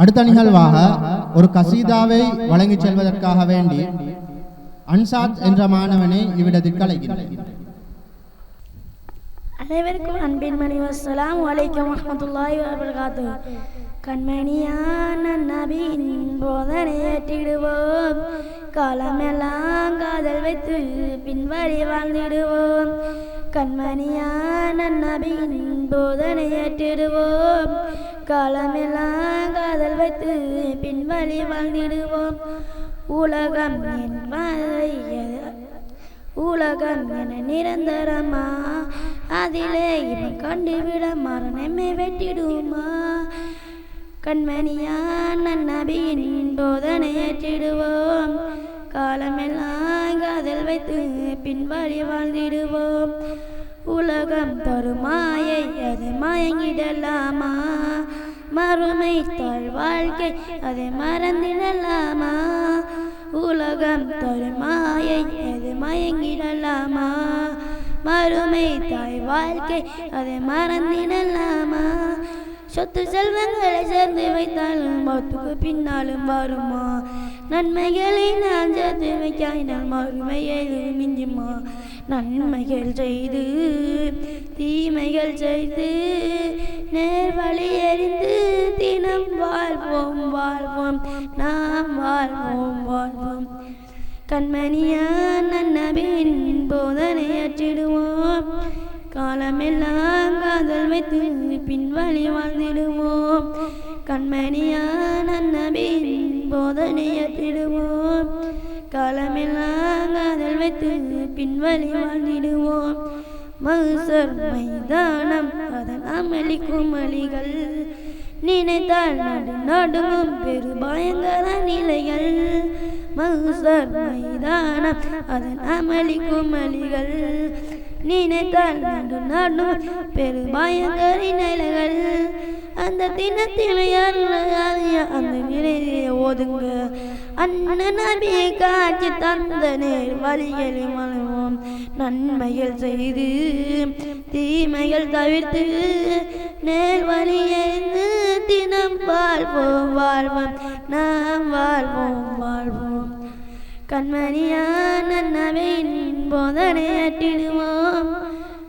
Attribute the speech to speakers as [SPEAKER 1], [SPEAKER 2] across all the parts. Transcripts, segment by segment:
[SPEAKER 1] அடுத்த நிகழ்வாக ஒரு கசீதாவை வழங்கிச் செல்வதற்காக வேண்டி அன்சாத் என்ற மாணவனை இவ்விடத்திற்கு அழைக்கின்றேன்.
[SPEAKER 2] அனைவருக்கும் அன்பின் மணி அஸ்ஸலாமு அலைக்கும் வரஹ்மத்துல்லாஹி வபரகாத்துஹு. கண்மணியான நபியின் போதனை ஏற்றிடுவோம், காலமெல்லாம் காதல் வைத்து பின்வழி வாழ்ந்திடுவோம். கண்மணியான நபியின் போதனை ஏற்றிடுவோம், காலமெல்லாம் காதல் வைத்து பின்வழி வாழ்ந்திடுவோம். உலகம் உலகம் என நிரந்தரமா, அதிலே இவன் கண்டுவிட மரணமே வெட்டிடுமா. கண்மணியான நபியின் போதனை ஏற்றிடுவோம், காலமெல்லாம் காதல் வைத்து பின்வழி வாழ்ந்திடுவோம். உலகம் தருமாயை அதை மயங்கிடலாமா, மறுமை தாழ் வாழ்க்கை அதை மறந்திடலாமா. உலகம் தருமாயை அதை மயங்கிடலாமா, மறுமை தாய் வாழ்க்கை அதை மறந்திடலாமா. சொத்து செல்வங்களை சேர்ந்து வைத்தாலும் மௌத்துக்கு பின்னாலும் வருமா, நன்மைகளை நான் சேர்த்து வைக்காயினால் மறுமையை மிஞ்சுமா. நன்மைகள் செய்து தீமைகள் செய்து நேர் வழி எறிந்து தினம் வாழ்வோம் வாழ்வோம் நாம் வாழ்வோம் வாழ்வோம். கண்மணியான நபியின் போதனை ஏற்றிடுவோம், காலமெல்லாம் காதல் வைத்து பின்வழி வாழ்ந்திடுவோம். கண்மணியான நபியின் போதனை ஏற்றிடுவோம், காலமெல்லாம் காதல் வைத்து பின்வழி வாழ்ந்திடுவோம். மஹ்சர் மைதானம் அதன் அமளிக்கும் அலிகள், நினைத்தால் நடு நடுங்கும் பெரு பயங்கர நிலைகள். மஹ்சர் மைதானம் அதன் அமளிக்கும் அலிகள், நினைத்தால் நடு நடுங்கும் பெரு பயங்கர நிலைகள். அந்த தினத்தில் அந்த நிலையை ஓதுங்க, அண்ணன் நபியை காட்சி தந்த நேர் வழிகளை மலர்வோம். நன்மைகள் செய்து தீமைகள் தவிர்த்து நேர் வழியைந்து தினம் வாழ்வோம் வாழ்வோம் நாம் வாழ்வோம் வாழ்வோம். கண்மணியான நபியின் போதனை ஏற்றிடுவோம்,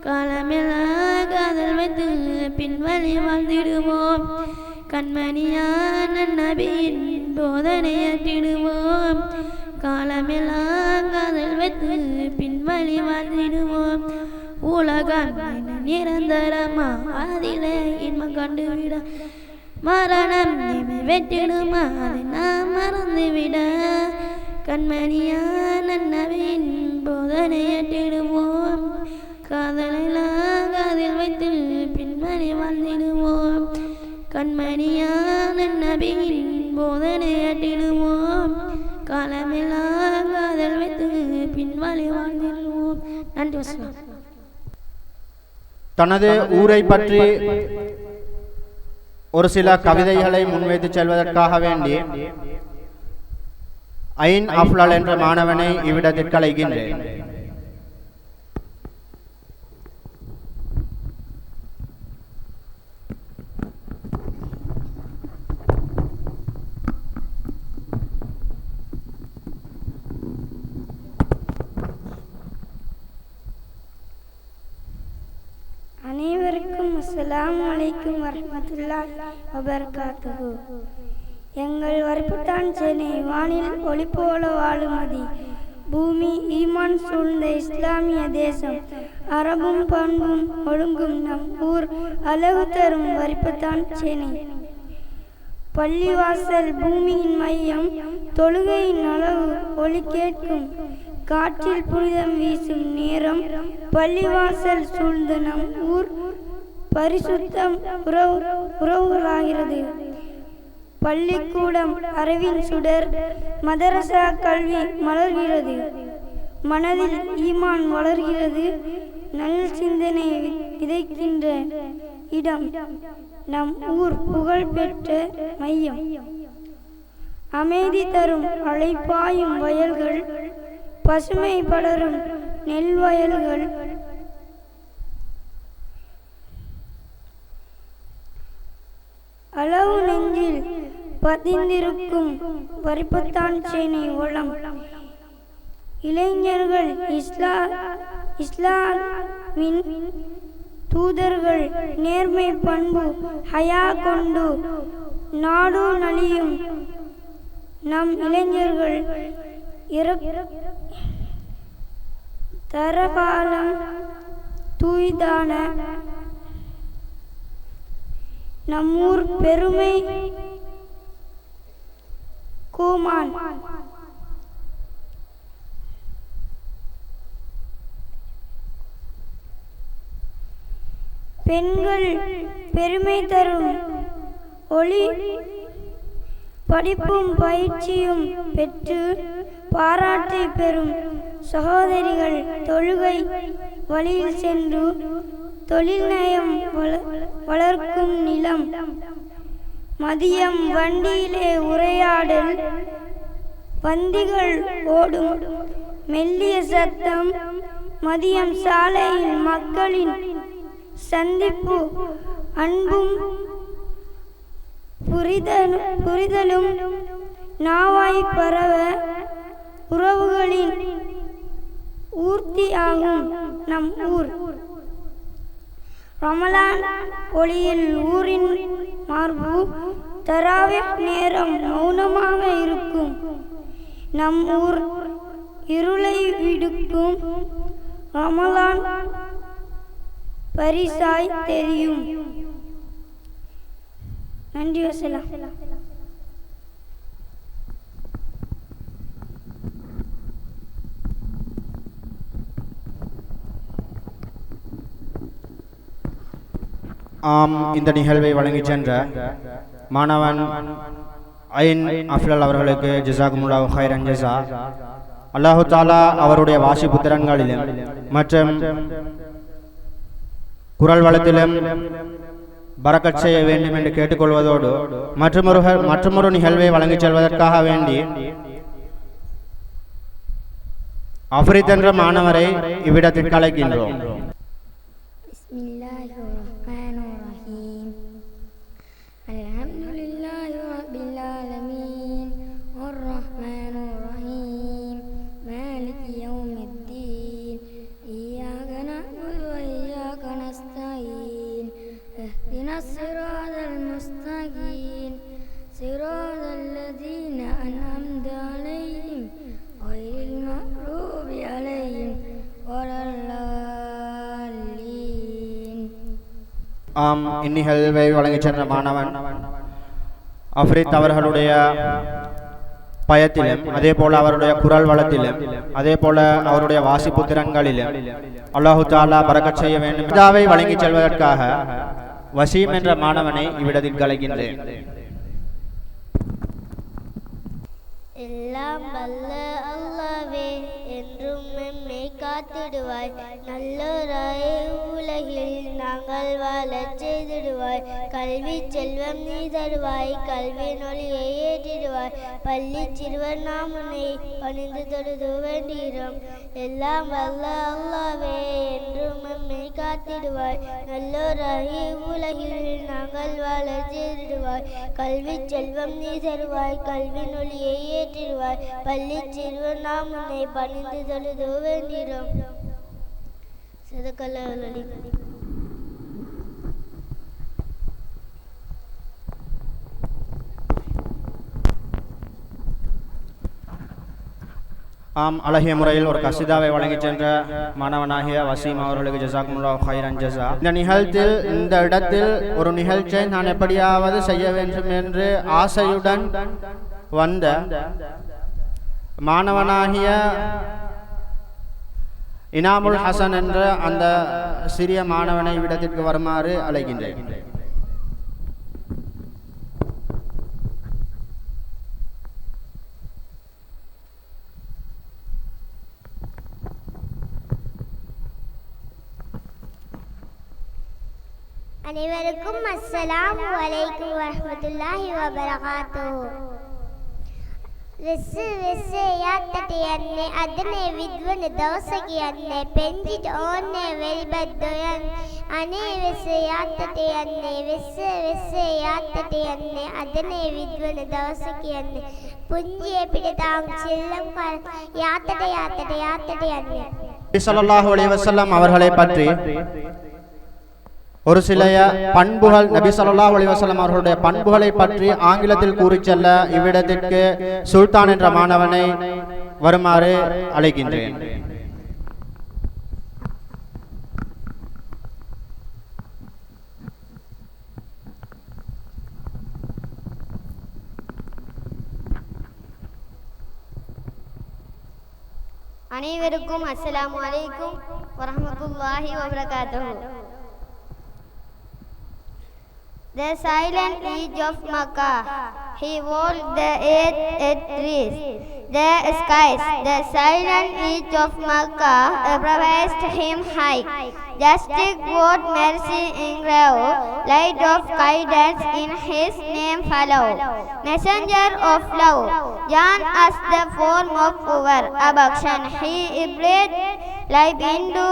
[SPEAKER 2] காலமெல்லாம் காதல் வைத்து பின்வழி வாழ்ந்திடுவோம். கண்மணியான நபியின் போதனை ஏற்றிடுவோம், காலமெல்லாம் காதல் வைத்து பின்வழி வாழ்ந்திடுவோம். உலகம் நிரந்தரமா, அதிலே இன்பம் கண்டுவிட மரணம் இமை வெட்டிடுமா, அதை நாம் மறந்துவிட. கண்மணியான நபியின் போதனை ஏற்றிடுவோம், காதலெல்லாம் காதில் வைத்து பின்வழி வாழ்ந்திடுவோம். கண்மணியான நபியின் போதனை ஏற்றிடுவோம், காலமெல்லாம் காதல் வைத்து பின்வழி வாழ்ந்திடுவோம். நன்றி வசலாம்.
[SPEAKER 1] தனது ஊரை பற்றி ஒரு சில கவிதைகளை முன்வைத்து செல்வதற்காக வேண்டி ஐன் அஃப்லால் என்ற மாணவனை இவ்விடத்திற்கு அழைக்கின்றேன்.
[SPEAKER 2] அனைவருக்கும் அஸ்ஸலாமு அலைக்கும் வரஹ்மத்துல்லாஹி வபரகாத்துஹு. எங்கள் வரிப்புத்தான் சென்னை வானில் ஒளி போல வாழுமதி, பூமி ஈமான் சூழ்ந்த இஸ்லாமிய தேசம், அரபும் பண்பும் ஒழுங்கும் நம் ஊர் அழகு தரும் வரிப்புத்தான் சென்னை. பள்ளிவாசல் பூமியின் மையம், தொழுகையின் அளவு ஒளி கேட்கும், காற்றில் புனிதம் வீசும் நேரம், பள்ளிவாசல் சூழ்ந்த நம் ஊர் பரிசுத்தம் உறவுகளாகிறது. பள்ளிக்கூடம் அறிவின் சுடர், மதரசா கல்வி மலர்கிறது, மனதில் ஈமான் வளர்கிறது, நல் சிந்தனை விதைக்கின்ற இடம் நம் ஊர் புகழ் பெற்ற மையம். அமைதி தரும் அலைப்பாயும் வயல்கள், பசுமை படரும் நெல் வயல்கள், அளவு நெஞ்சில் பதிந்திருக்கும் வரிப்பத்தான் சேனை வளம். இளைஞர்கள் இஸ்லாமின் தூதர்கள் நேர்மை பண்பு ஹயா கொண்டு நாடு நலியும் நம் இளைஞர்கள் தரகாலம் தூய்தான நம்மூர் பெருமை கோமான். பெண்கள் பெருமை தரும் ஒளி படிப்பும் பயிற்சியும் பெற்று பாராட்டை பெறும் சகோதரிகள் தொழுகை வழியில் சென்று தொழில் நயம் வளர்க்கும் நிலம். மதியம் வண்டியிலே உரையாடல் பந்திகள் ஓடும் மெல்லிய சத்தம். மதியம் சாலையில் மக்களின் சந்திப்பு அன்பும் புரிதலும் நாவாய் பரவ உறவுகளின் ஊர்த்தியாகும் நம் ஊர். ரமலான் ஒளியில் ஊரின் மார்பு தராவிஹ் நேரம் மௌனமாக இருக்கும் நம் ஊர் இருளை விடுக்கும் ரமலான் பரிசாய் தெரியும். நன்றி வசலாம்.
[SPEAKER 3] இந்த நிகழ்வை வழங்கி சென்ற மாணவன் ஐன் அஃப்லல் அவர்களுக்கு ஜஸாகுமுல்லாஹு ஹைரன் ஜஸா. அல்லாஹு தஆலா அவருடைய வாசிப்பு திறன்களிலும் மற்றும் குரல் வளத்திலும் பரக்கத் செய்ய வேண்டும் என்று கேட்டுக்கொள்வதோடு மற்றொரு நிகழ்வை வழங்கிச் செல்வதற்காக வேண்டி அஃப்ரித் என்ற மாணவரை இவ்விடத்திற்கு அழைக்கின்றோம்.
[SPEAKER 2] الصراط المستقيم صراط الذين أنعمت عليهم غير المغضوب عليهم ولا الضالين.
[SPEAKER 3] இந்நிகழ்வை வழங்கிச் சென்ற மாணவன் அஃப்ரித் அவர்களுடைய பயத்திலும் அதே போல அவருடைய குரல் வளத்திலும் அதே போல அவருடைய வாசிப்பு திறன்களிலும் அல்லாஹு தஆலா பரக்கத் செய்ய வேண்டும். இதாவை வழங்கிச் செல்வதற்காக வசீம் என்ற மாணவனை இவ்விடத்தில் அழைக்கின்றேன்.
[SPEAKER 4] எல்லாம் வல்ல அல்லாஹ்வே என்றும் எம்மை காத்திடுவாய். நல்லோராய் உலகில் நாங்கள் வாழச் செய்திடுவாய். கல்வி செல்வம் நீ தருவாய். கல்வி நொழியை ஏற்றிடுவாய். பள்ளி சிறுவர் நாம் உன்னை பணிந்து தொழுது வேண்டுகிறோம். எல்லாம் வல்ல அல்லாஹ்வே என்றும் எம்மை காத்திடுவாய். நல்லோராய் உலகில் நாங்கள் வாழச் செய்திடுவாய். கல்வி செல்வம் நீ தருவாய். கல்வி நொழியை ஏற்றிடுவாய். பள்ளி சிறுவர் நாம் உன்னை பணிந்து தொழுது வேண்டுகிறோம். சதகல்லாஹுல் அலீம்.
[SPEAKER 3] அழகிய முறையில் ஒரு கசிதாவை வழங்கிச் சென்ற மாணவனாகிய வசீம் அவர்களுக்கு ஜஸாகுமுல்லாஹு ஹைரன் ஜஸா. இந்த இடத்தில் ஒரு நிகழ்ச்சியை நான் எப்படியாவது செய்ய வேண்டும் என்று ஆசையுடன் வந்த மாணவனாகிய இனாமுல் ஹசன் என்ற அந்த சிறிய மாணவனை இவ்விடத்திற்கு வருமாறு அழைக்கின்றேன்.
[SPEAKER 4] அனைவருக்கும் அஸ்ஸலாமு அலைக்கும் வரஹ்மத்துல்லாஹி வபரகாத்துஹு. වෙස්ස වෙස්ස යාත්තට යන්නේ අදනේ විද්වන දවස කියන්නේ පෙන්ජිට ඕන්නේ වෙල්බද්දොයන් අනේ වෙස්ස යාත්තට යන්නේ වෙස්ස වෙස්ස යාත්තට යන්නේ අදනේ විද්වන දවස කියන්නේ පුංජියේ පිටතාම් செல்லம் යාත්තට යාත්තට යාත්තට යන්නේ
[SPEAKER 3] ஸல்லல்லாஹு அலைஹி வஸல்லம் அவர்களை பற்றி ஒரு சில பண்புகள் நபி ஸல்லல்லாஹு அலைஹி வஸல்லம் அவர்களுடைய பண்புகளை பற்றி ஆங்கிலத்தில் கூறிச் செல்ல இவ்விடத்திற்கு சுல்தான் என்ற மாணவனை வருமாறு அழைக்கின்றேன்.
[SPEAKER 4] அனைவருக்கும் அஸ்ஸலாமு அலைக்கும் வரஹ்மத்துல்லாஹி வபரகாத்துஹு. The silent edge of Makkah, he walked the earth trees, the skies. The silent edge of Makkah promised him high. Justice, God, mercy, engrave, light of guidance in his name follow. Messenger of love, John as the form of our abduction. He breathed life into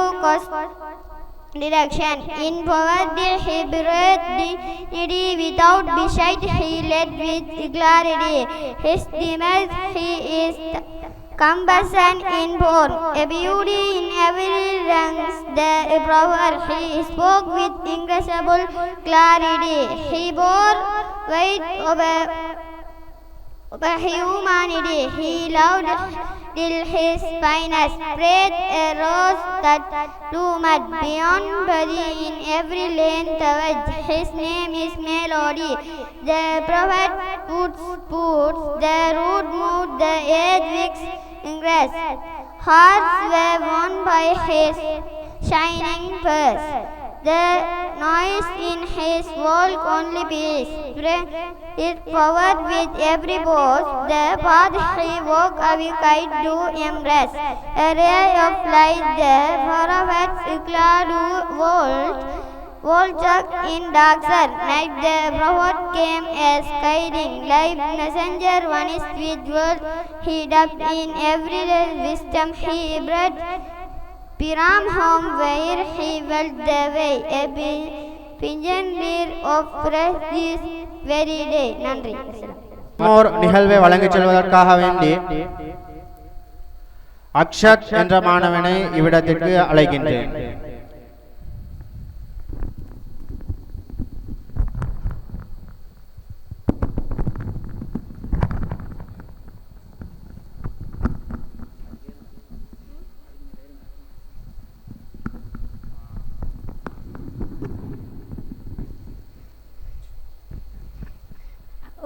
[SPEAKER 4] direction. In poverty he breathed dignity, without beside he led with clarity. His demise he is compassion in form, a beauty in every ranks. The proper he spoke with incredible clarity. He bore weight over humanity. He loved till his finest breath a rose that bloomed beyond body in every length of it. His name is Melody. The prophet puts the root moved the edge wicks in grass. Hearts were won by his shining face. The noise in his walk only peace. It powered with every pose. The path he walked away kite to embrace. A ray of light, the prophet's cloud waltzed in darker night. The prophet came as guiding light messenger, one is with word. He dubbed in every wisdom he bred. Piram home where he felt the way. A pigeon leer of praise this very day. நன்றி.
[SPEAKER 3] ஓர் நிகழ்வை வழங்கிச் செல்வதற்காக வேண்டி அக்ஷத் என்ற மாணவனை இவ்விடத்திற்கு அழைக்கின்றேன்.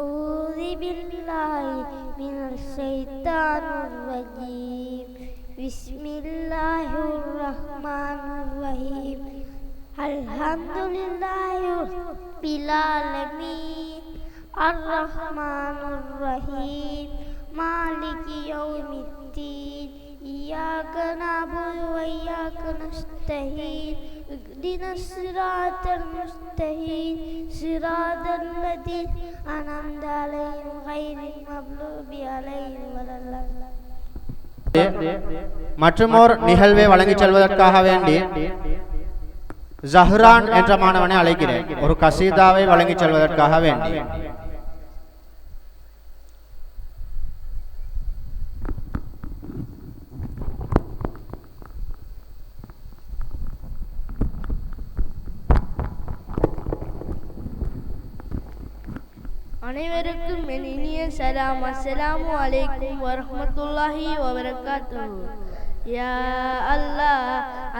[SPEAKER 2] أعوذ بالله من الشيطان الرجيم بسم الله الرحمن الرحيم الحمد لله رب العالمين الرحمن الرحيم مالك يوم الدين إياك نعبد وإياك نستعين اهدنا الصراط المستقيم صراط الذين أنعمت عليهم غير المغضوب عليهم ولا الضالين.
[SPEAKER 3] மற்றுமோர் நிகழ்வை வழங்கிச் செல்வதற்காக வேண்டி ஜஹ்ரான் என்ற மாணவனை அழைக்கிறேன். ஒரு கசீதாவை வழங்கிச் செல்வதற்காக வேண்டி.
[SPEAKER 5] அனைவருக்கும் என் இனிய சலாம். அஸ்ஸலாமு அலைக்கும் வரஹ்மத்துல்லாஹி வபரகாத்துஹு. யா அல்லாஹ்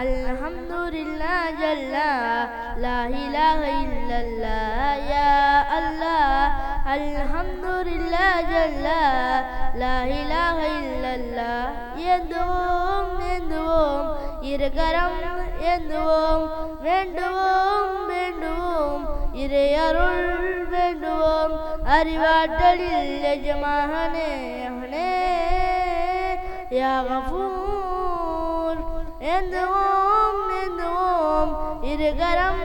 [SPEAKER 5] அல்ஹம்துலில்லாஹ் ஜல்லா லா இலாஹ இல்லல்லாஹ். யா அல்லாஹ் அல்ஹம்துலில்லாஹ் ஜல்லா லா இலாஹ இல்லல்லாஹ். ஏந்துவோம் ஏந்துவோம் இருகரம் ஏந்துவோம் வேண்டுவோம் வேண்டுவோம் இறை அருள் வேண்டுவோம் அறிவாற்றலில் எஜமானே யா கஃபூர். ஏந்துவோம் ஏந்துவோம் இருகரம்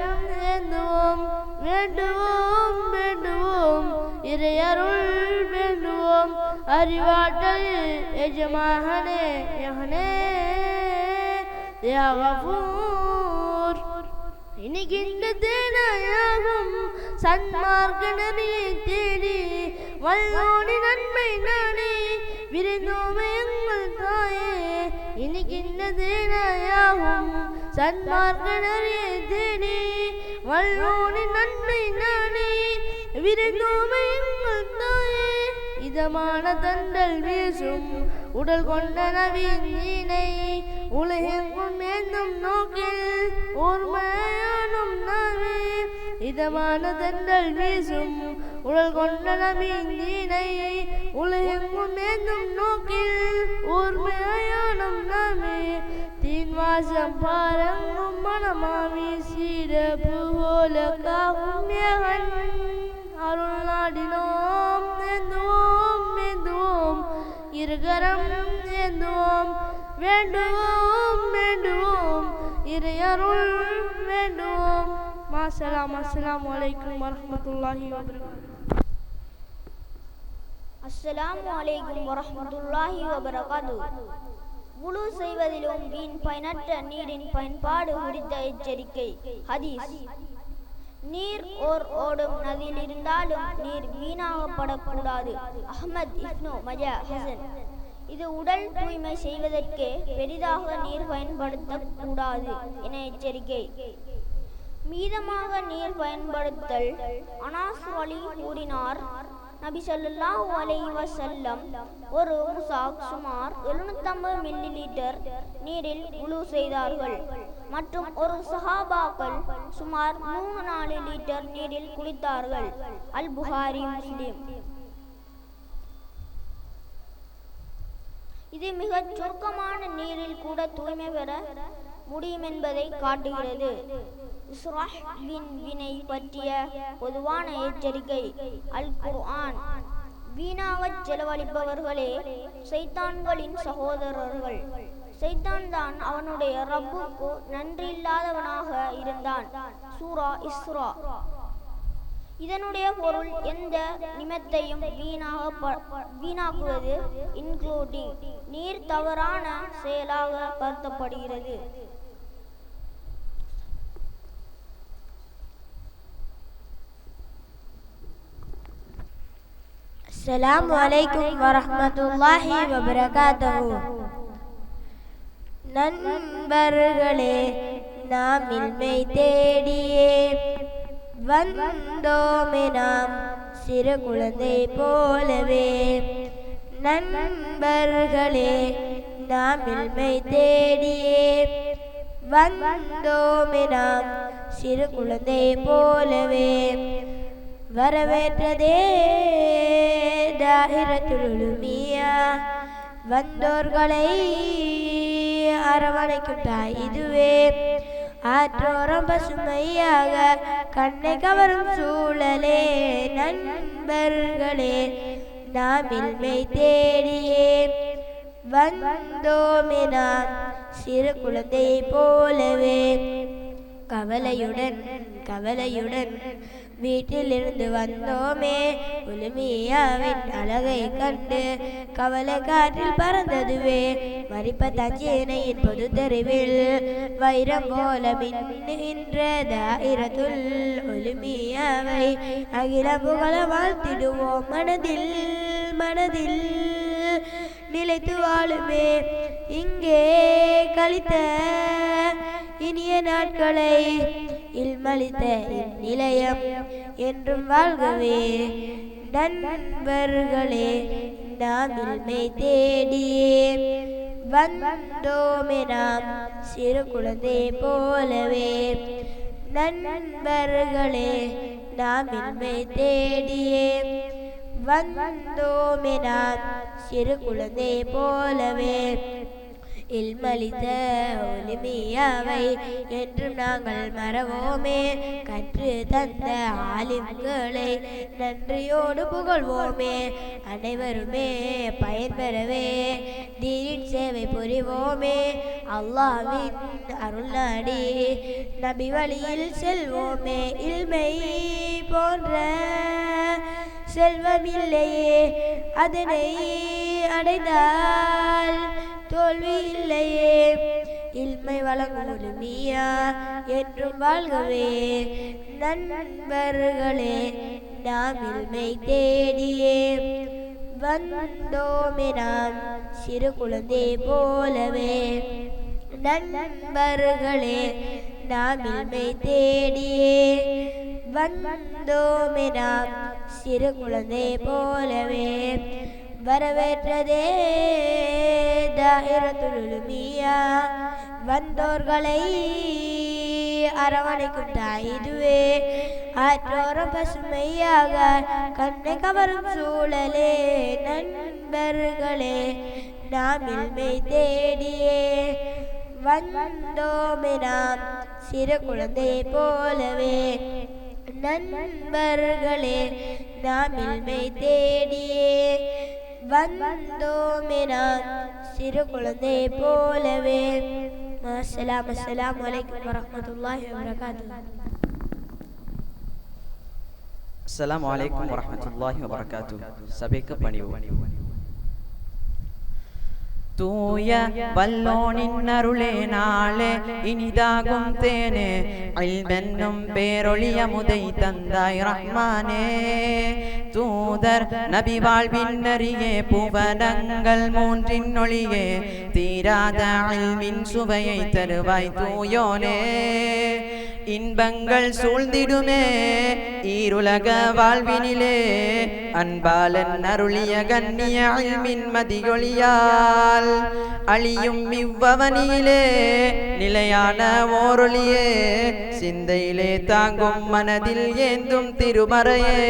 [SPEAKER 5] ஏந்துவோம் வேண்டுவோம் வேண்டுவோம் இறை அருள் வேண்டுவோம் அறிவாற்றல் எஜமானே யஹனே யா கஃபூர் இனிக்கின்ற தேனாயாகும் சன்மார்க்க நபியை தேடி வல்லோனி நன்மை நாடி விருந்தோமே எங்கள் தாயே இனிக்கின்ற தேனாயாகும் சன்மார்க்க நபியை தேடி வல்லோனி நன்மை நாடி விருந்தோமே எங்கள் தாயே இதமான தண்டல் வீசும் உடல் கொண்ட நவீனை உலகெங்கும் ஏந்தும் நோக்கில் ஓர்மையானும் நாவே இதமான தண்டல் வீசும் உடல் கொண்ட நவீனை உலகெங்கும் ஏந்தும் நோக்கில் ஓர்மையானும் நாவே தீன்வாசம் பாரங்கும் மனமாவி சீரப்பு போல காவும் யகன் அருள் நாடினோம் ஏந்துவோம் ஏந்துவோம் இருகரம் ஏந்துவோம் வேண்டுவோம் வேண்டுவோம் இறையருள் வேண்டுவோம் மாசலாம் அஸ்ஸலாமு அலைக்கும் வரஹ்மத்துல்லாஹி வபரகாத்துஹு
[SPEAKER 2] அஸ்ஸலாமு அலைக்கும் வரஹ்மத்துல்லாஹி வபரகாத்துஹு முழு செய்வதிலும் வீண் பயனற்ற நீரின் பயன்பாடு குறித்த எச்சரிக்கை ஹதீஸ் நீர் ஓடும் நதியில் இருந்தாலும் நீர் வீணாகப்படக்கூடாது. அஹ்மத் இப்னு மஜா ஹசன். இது உடல் தூய்மை செய்வதற்கு பெரிதாக நீர் பயன்படுத்தக்கூடாது என எச்சரிக்கை. மீதமாக நீர் பயன்படுத்தல். அனாஸ் அலி கூறினார், நபி ஸல்லல்லாஹு அலைஹி வஸல்லம் ஒரு முசாக் சுமார் 750 மில்லி லிட்டர் நீரில் உலு செய்தார்கள் மற்றும் ஒரு சஹாபாக்கள் சுமார் 3-4 லிட்டர் நீரில் குளித்தார்கள். அல் புகாரி, முஸ்லிம். இது மிகச் சுருக்கமான நீரில் கூட தூய்மை பெற முடியும் என்பதை காட்டுகிறது. இஸ்ராஹின் வினை பற்றிய பொதுவான எச்சரிக்கை. அல் குர்ஆன். வீணாகச் செலவழிப்பவர்களே சைத்தான்களின் சகோதரர்கள். சைத்தான் தான் அவனுடைய ரப்புக்கு நன்றியில்லாதவனாக இருந்தான். சூரா இஸ்ரா. இதனுடைய பொருள் எந்த நிமித்தையும் வீணாக்குவது, இன்க்ளூடிங் நீர் தவறான செயலாக கருதப்படுகிறது.
[SPEAKER 6] அஸ்ஸலாமு அலைக்கும் வரஹ்மத்துல்லாஹி வபரகாத்துஹு. நண்பர்களே, நாம் இல்மை தேடியே வந்தோமே, நாம் சிறு குழந்தை போலவே. நண்பர்களே, நாம் இல்மை தேடியே வந்தோமே, நாம் சிறு குழந்தை போலவே. வரவேற்றதே தாயிரத்துல் உலூமியா, வந்தோர்களை அரவணைக்கும் தாய் இதுவே. ஆற்றோரம் பசுமையாக கண்ணை கவரும் சூழலே. நண்பர்களே, நாம் இல்மை தேடியே வந்தோமே, நாம் சிறு குழந்தை போலவே. கவலையுடன் கவலையுடன் வீட்டிலிருந்து வந்தோமே, உலுமியாவின் அழகை கண்டு கவலை காற்றில் பறந்ததுவே. மரிப்ப தஞ்சேனையின் பொது தெருவில் வைரம் போல மின்னுகின்ற தாயிரத்துல் உலுமியாவை அகில புகழ வாழ்த்திடுவோம். மனதில் மனதில் நிலைத்து வாழுமே, இங்கே கழித்த இனிய நாட்களை இல்மளித்த இந்நிலையம் என்றும் வாழ்கவே. நண்பர்களே, நாம் இல்மை தேடியே வந்தோமே, நாம் சிறு குழந்தை போலவே. நண்பர்களே, நாம் இல்மை தேடியே வந்தோமே, நாம் சிறு குழந்தை போலவே. இல்மளித்த உலுமியாவை என்றும் நாங்கள் மறவோமே. கற்று தந்த ஆலிம்களை நன்றியோடு புகழ்வோமே. அனைவருமே பயன்பெறவே தீனின் சேவை புரிவோமே. அல்லாஹ்வின் அருள் நாடி நபி வழியில் செல்வோமே. இல்மை போன்ற செல்வமில்லையே அதனை அடைந்தால் தோல்வி இல்லையே இல்மை வழங்கும் உரிமையா என்றும் வாழ்கவே நண்பர்களே நாம் இல்மை தேடியே வந்தோமே நாம் சிறு குழந்தை போலவே நண்பர்களே நாம் இல்மை தேடியே வந்தோமே நாம் சிறு குழந்தை போலவே வரவேற்றதே தாயிரத்துல் உலூமியா வந்தோர்களை அரவணைக்கும் தாயிதுவே ஆற்றோரம் பசுமையாக கண்ணை கவரும் சூழலே நண்பர்களே நாம் இல்மை தேடியே வந்தோமே நாம் சிறு குழந்தை போலவே நண்பர்களே நாம் இல்மை தேடியே வந்தோமே நாம் சிறு குழந்தை போலவே அஸ்ஸலாமு அலைக்கும் வரஹ்மத்துல்லாஹி வபரகாத்துஹு.
[SPEAKER 7] அஸ்ஸலாமு அலைக்கும் வரஹ்மத்துல்லாஹி வபரகாத்துஹு. சபைக்கு பணிவு. தூய வல்லோனின் அருளே நாளே இனிதாகும் தேனே இல்மென்னும் பேரொளிய முதை தந்தாய் ரஹ்மானே தூதர் நபி வாழ்வின் நரியே புவனங்கள் மூன்றின் ஒளியே தீராத இல்மின் சுவையை தருவாய் தூயோனே இன்பங்கள் சூழ்ந்திடுமே ஈருலக வாழ்வினிலே அன்பாலன் அருளிய கண்ணிய இல்மின் மதியொளியால் அழியும் இவ்வவனியிலே நிலையான ஓரொளியே சிந்தையிலே தாங்கும் மனதில் ஏந்தும் திருமறையே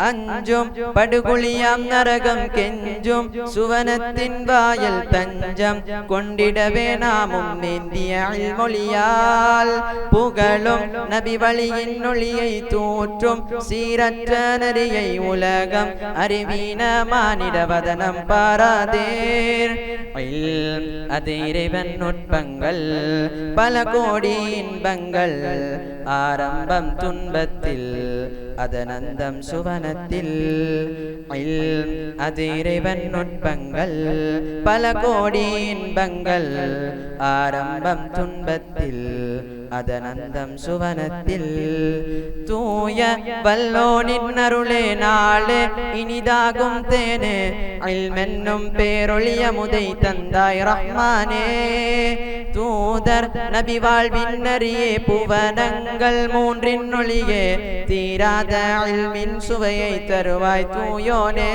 [SPEAKER 7] அஞ்சும் படுகுழியாம் நரகம் கெஞ்சும் சுவனத்தின் வாயல் தஞ்சம் கொண்டிடவே நாமும் நேந்திய மொழியால் புகழும் நபி வழியின் ஒளியை தூற்றும் சீரற்ற நரியை உலகம் அறிவீன மானிட வதனம் பாராதேர் அது இறைவன் நுட்பங்கள் பல கோடி இன்பங்கள் ஆரம்பம் துன்பத்தில் அதனந்தம் சுவனத்தில் அது இறைவன் நுட்பங்கள் பல கோடி இன்பங்கள் ஆரம்பம் துன்பத்தில் அதனந்தம் சுவனத்தில் தூய வல்லோனின் அருளே நாளே இனிதாகும் தேனே இல்மென்னும் பேரொளிய முதை தந்தாய் ரஹ்மானே தூதர் நபி வாழ்வின் நரியே புவனங்கள் மூன்றின் ஒளியே தீராத இல்மின் சுவையை தருவாய் தூயோனே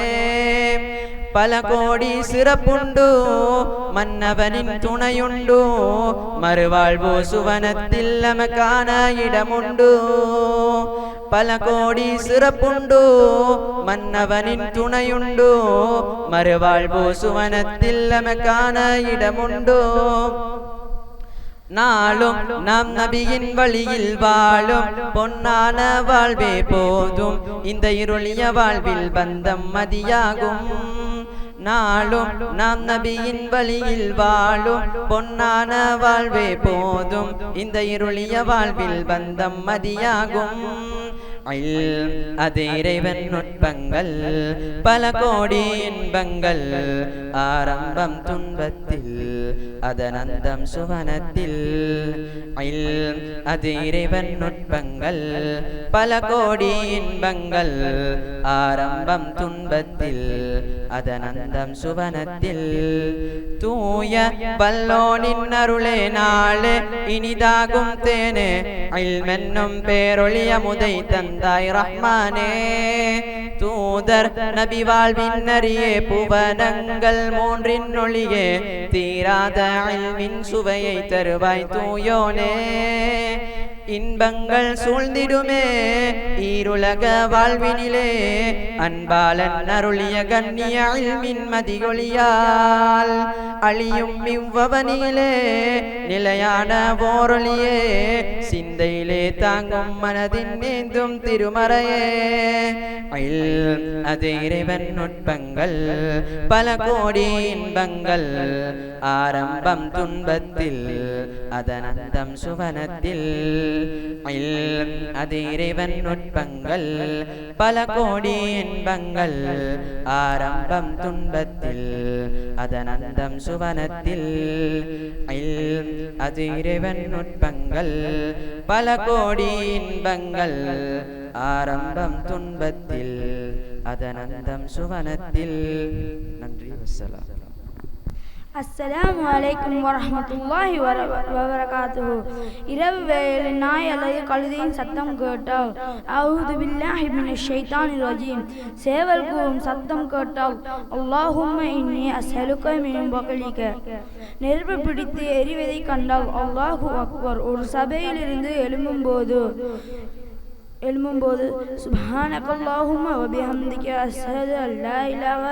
[SPEAKER 7] பல கோடி சிறப்புண்டு மன்னவனின் துணையுண்டு மறுவாழ்வு சுவனத்தில் நமக்கான இடமுண்டு பல கோடி சிறப்புண்டு மன்னவனின் துணையுண்டு மறுவாழ்வு சுவனத்தில் நமக்கான இடமுண்டு நாளும் நாம் நபியின் வழியில் வாழும் பொன்னான வாழ்வே போதும் இந்த இருளிய வாழ்வில் பந்தம் மதியாகும் நாளும் நாம் நபியின் வழியில் வாழும் பொன்னான வாழ்வே போதும் இந்த இருளிய வாழ்வில் பந்தம் மதியாகும் அது இறைவன் நுட்பங்கள் பல கோடி இன்பங்கள் ஆரம்பம் துன்பத்தில் அதனந்தம் சுவனத்தில் அது இறைவன் நுட்பங்கள் பல கோடி இன்பங்கள் ஆரம்பம் துன்பத்தில் அதனந்தம் சுவனத்தில் தூய வல்லோனின் அருளே நாளே இனிதாகும் தேனே இல்மென்னும் பேரொளிய முதை தந்தாய் ரஹ்மானே தூதர் நபி வாழ்வின் நரியே புவனங்கள் மூன்றின் ஒளியே தீராத இல்மின் சுவையை தருவாய் தூயோனே இன்பங்கள் சூழ்ந்திடுமே ஈருலக வாழ்வினிலே அன்பாலன் அருளிய கண்ணிய இல்மின் மதியொளியால் அழியும் இவ்வவனிலே நிலையான போரொளியே சிந்தையிலே தாங்கும் மனதின் நீந்தும் திருமறையே அது இறைவன் நுட்பங்கள் பல கோடி இன்பங்கள் ஆரம்பம் துன்பத்தில் அதனந்தம் சுவனத்தில் அது இறைவன் நுட்பங்கள் பல கோடி இன்பங்கள் ஆரம்பம் துன்பத்தில் அதனந்தம் சுவனத்தில் அது இறைவன் நுட்பங்கள் பல கோடி இன்பங்கள் ஆரம்பம் துன்பத்தில் அதனந்தம் சுவனத்தில். நன்றி. வஸ்ஸலாம்.
[SPEAKER 5] அஸ்ஸலாமு அலைக்கும் வரஹ்மத்துல்லாஹி வபரகாத்துஹு. இரவு வேளையில் நாய் அல்லது கழுதையின் சத்தம் கேட்டால் அஊது பில்லாஹி மினஷ் ஷைத்தானிர் ரஜீம் சேவல் கூவும் சத்தம் கேட்டால் அல்லாஹும்ம இன்னி அஸ்அலுக மின் பக்லிக. நெருப்பு பிடித்து எரிவதை கண்டால் அல்லாஹு அக்பர். ஒரு சபையிலிருந்து எழும்பும்போது சுப்ஹானக்கல்லாஹும்ம வபிஹம்திக அஷ்ஹது அல்லா இலாஹ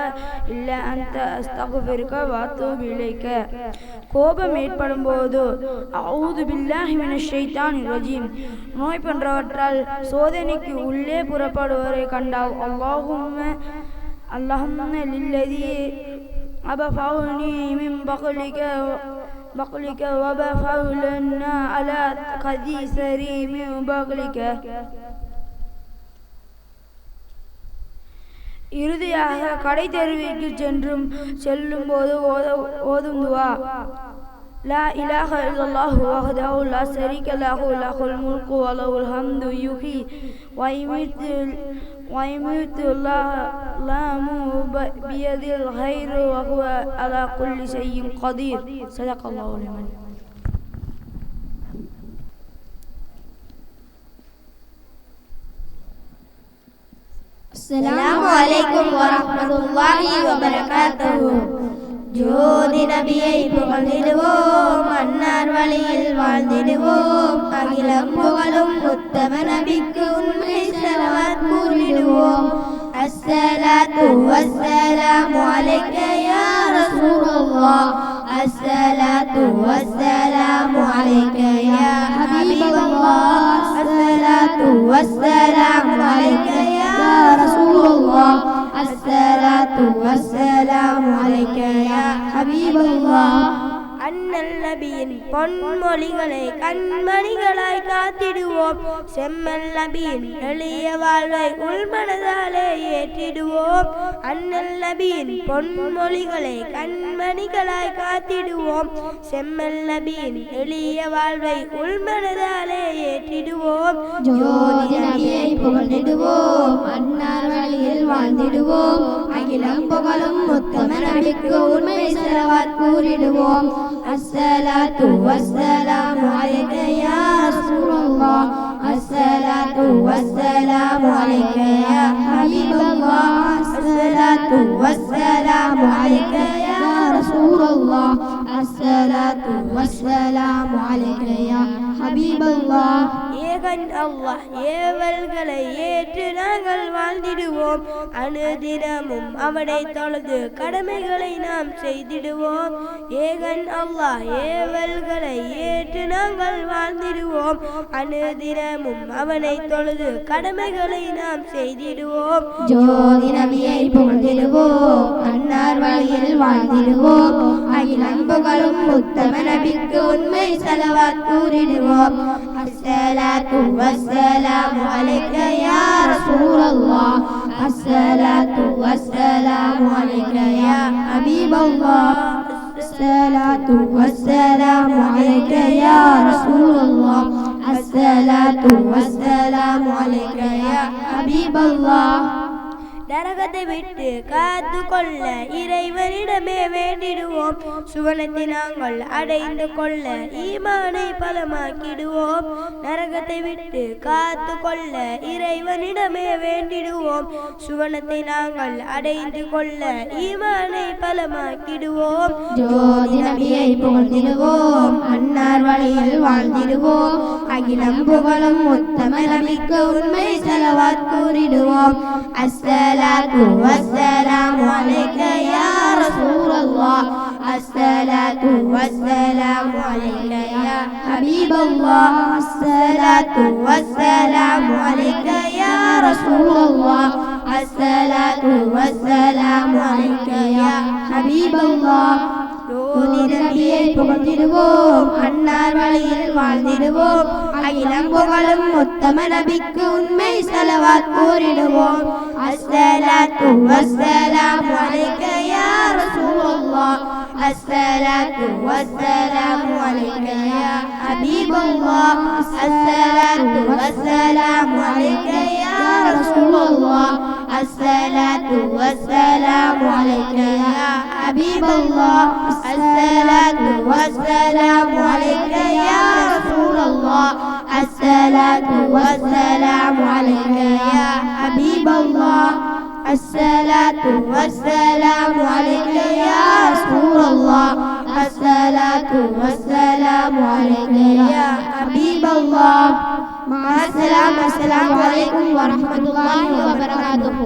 [SPEAKER 5] இல்லா அன்த அஸ்தக்ஃபிருக வ அத்தூபு இலைக. கோபம் ஏற்படும் போது அஊது பில்லாஹி மினஷ் ஷைத்தானிர் ரஜீம் நோய் போன்றவற்றால் சோதனைக்கு உள்ளே புறப்படுவரை கண்டால் அல்லாஹும்ம லில்லதி அபஃபௌனி மின் بقلك وبفعلنا على قديسري من بقلك. இறுதியாக கடை தெருவிற்கு செல்லும் போது ஓதும் துஆ லா இலாஹ இல்லல்லாஹு வஹ்தஹு லா ஷரீக லஹு லஹுல் முல்கு வ லஹுல் ஹம்து யுஹ்யி வ யுமீத்து லாஹு பியதில் கைரு வ ஹுவ அலா குல்லி ஷைஇன் கதீர். ஸதகல்லாஹுல் அலீம்.
[SPEAKER 6] அஸ்ஸலாமு அலைக்கும் வரஹ்மத்துல்லாஹி வபரகாத்துஹு. ஜோதி நபியை புகழ்ந்திடுவோம், அன்னார் வழியில் வாழ்ந்திடுவோம், அகிலம் புகழும் உத்தம நபிக்கு உண்மை ஸலவாத் கூறிடுவோம். அஸ்ஸலாத்து வஸ்ஸலாமு அலைக யா ரசூலல்லாஹ், அஸ்ஸலாத்து வஸ்ஸலாமு அலைக யா ஹபீபல்லாஹ், அஸ்ஸலாத்து வஸ்ஸலாமு அலைக யா ரசூலல்லாஹ், الصلاة والسلام عليك يا حبيب الله. அண்ணல் நபியின் பொன்மொழிகளை கண்மணிகளாய் காத்திடுவோம், செம்மல் நபியின் எளிய வாழ்வை உள்மனதாலே ஏற்றிடுவோம். அண்ணல் நபியின் பொன்மொழிகளை கண்மணிகளாய் காத்திடுவோம், செம்மல் நபியின் எளிய வாழ்வை உள்மனதாலே ஏற்றிடுவோம்.
[SPEAKER 8] ஜோதி நபியை புகழ்ந்திடுவோம், அன்னார் வழியில் வாழ்ந்திடுவோம், அகிலம் புகழும் உத்தம நபிக்கு உண்மை ஸலவாத் கூறிடுவோம். அஸ்ஸலாத்து வஸ்ஸலாமு அலைக யா ரசூலல்லாஹ், அஸ்ஸலாத்து வஸ்ஸலாமு அலைக யா ஹபீபல்லாஹ், அஸ்ஸலாத்து வஸ்ஸலாமு அலைக யா ரசூலல்லாஹ், அஸ்ஸலாத்து வஸ்ஸலாமு அலைக யா ஹபீபல்லாஹ்.
[SPEAKER 6] ஏகன் அல்லாஹ் ஏவல்களை ஏற்று நாங்கள் வாழ்ந்திடுவோம், அனுதினமும் அவனை தொழுது கடமைகளை நாம் செய்திடுவோம். ஏகன் அல்லாஹ் ஏவல்களை ஏற்று நாங்கள் வாழ்ந்திடுவோம், அனுதினமும் அவனை தொழுது கடமைகளை நாம் செய்திடுவோம்.
[SPEAKER 8] ஜோதி நபியை புகழ்ந்திடுவோம், அன்னார் வழியில் வாழ்ந்திடுவோம், அகிலம் புகழும் உத்தம நபிக்கு உண்மை ஸலவாத் கூறிடுவோம். அஸ்ஸலாத்து வஸ்ஸலாமு அலைக யா ரசூலல்லாஹ், அஸ்ஸலாத்து வஸ்ஸலாமு அலைக யா ஹபீபல்லாஹ், அஸ்ஸலாத்து வஸ்ஸலாமு அலைக யா ரசூலல்லாஹ், அஸ்ஸலாத்து வஸ்ஸலாமு அலைக யா ஹபீபல்லாஹ்.
[SPEAKER 6] நரகத்தை விட்டு காத்து கொள்ள இறைவனிடமே வேண்டிடுவோம், சுவனத்தை நாங்கள் அடைந்து கொள்ள ஈமானை பலமாக்கிடுவோம். நரகத்தை விட்டு காத்து கொள்ள இறைவனிடமே வேண்டிடுவோம், சுவனத்தை நாங்கள் அடைந்து கொள்ள ஈமானை பலமாக்கிடுவோம்.
[SPEAKER 8] ஜோதி நபியை புகழ்ந்திடுவோம், அன்னார் வழியில் வாழ்ந்திடுவோம், அகிலம் புகழும் உத்தம நபிக்கு உண்மை ஸலவாத் கூறிடுவோம். அஸ்ஸலாத்து வஸ்ஸலாமு அலைக யா ரசூலல்லாஹ், الصلاة والسلام عليك يا حبيب الله الصلاة والسلام عليك يا رسول الله الصلاة والسلام عليك يا حبيب الله நபியை புகழ்ந்திடுவோம் அன்னார் வழியில் வாழ்ந்திடுவோம் அகிலம் புகழும் உத்தம நபிக்கு உண்மை ஸலவாத் கூறிடுவோம் அஸ்ஸலாத்து வஸ்ஸலாமு அலைக யா ரசூலல்லாஹ் அஸ்ஸலாத்து வஸ்ஸலாமு அலைக யா ஹபீபல்லாஹ் அஸ்ஸலாத்து வஸ்ஸலாமு அலைக யா ரசூலல்லாஹ் அஸ்ஸலாத்து வஸ்ஸலாமு அலைக யா ஹபீபல்லாஹ் الصلاة والسلام عليك يا رسول الله الصلاة والسلام عليك يا حبيب الله الصلاة والسلام عليك يا رسول الله الصلاة والسلام عليك يا حبيب الله مع السلامة السلام عليكم ورحمة الله وبركاته